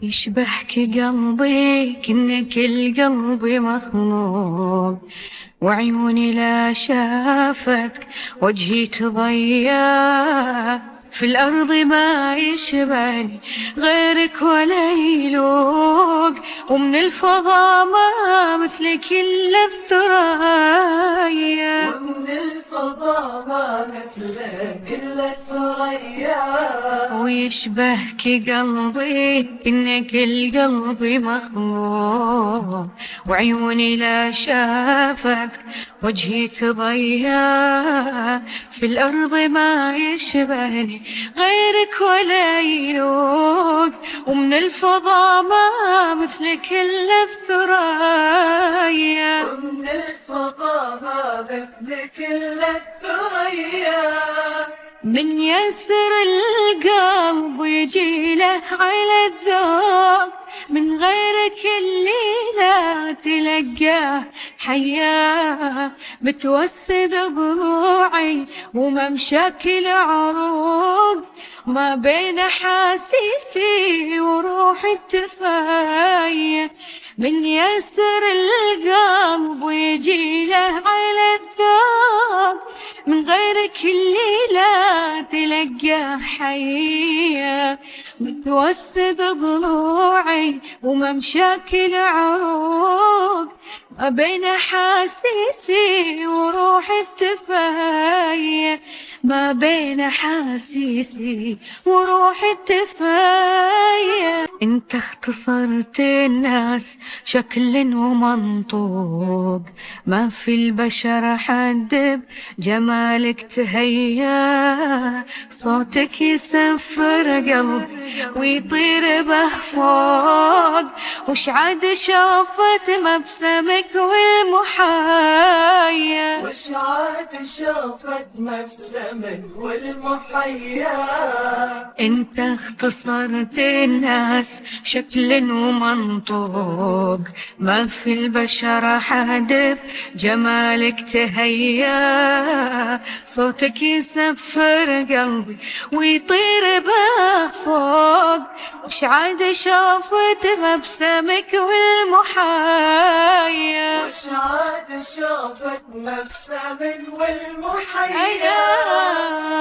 يشبهك قلبي كأنك القلب مخلوق، وعيوني لا شافتك وجهي تضيع. في الأرض ما يشبهني غيرك ولا يلوق، ومن الفضا ما مثلك إلا الثريا. ومن الفضا ما مثلك إلا الثريا. ويشبهك قلبي إنك القلب مخلوق، وعيوني لا شافت وجهي تضيع. في الأرض ما يشبهني غيرك ولا يلوق، ومن الفضا ما مثلك إلا الثريا. ومن الفضا ما مثلك إلا الثريا. من يسر القلب يجي له على الذوق، من غيرك اللي لا تلقاه حياه. متوسد ضلوعي وممشاك العروق، ما بين حاسيسي وروحي التفاية. من يسر القلب ويجي له على الذوق، من غيرك اللي لا تلقاه حية. متوسد ضلوعي وممشاك العروق، ما بين حاسيسي وروحي التفاية. ما بين حاسيسي وروحي التفاية. انت اختصرت الناس شكل ومنطوق، ما في البشر حد بجمالك تهيا. صوتك يسفر قلب ويطير به فوق، وش عاد شافت مبسمك والمحايا. وش عاد شافت مبسمك والمحيا. انت اختصرت الناس شكل ومنطوق، ما في البشر حد بجمالك تهيا. صوتك يسفر قلبي ويطير به فوق، وش عاد شافت مبسمك والمحايا. وش عاد شافت مبسمك والمحيا.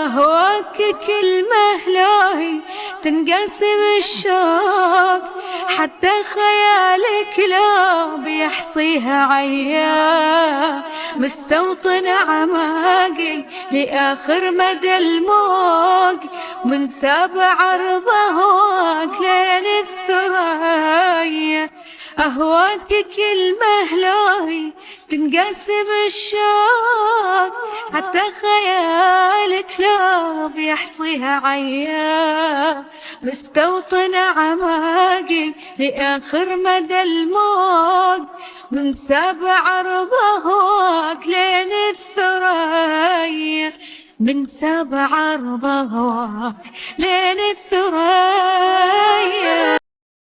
هواك كلمة لاهي تنقسم الشوق، حتى خيالك لو بيحصيها عيا. مستوطن عماقي لآخر مدى الموق، من سابع رضاك لين الثريا. أهواك كلمة لاهي تنقسم الشوق، حتى خيالك لو بيحصيها عيا. مستوطن عماقي لآخر مدى الموق، من سابع رضاك لين الثريا. من سابع رضاك لين الثريا.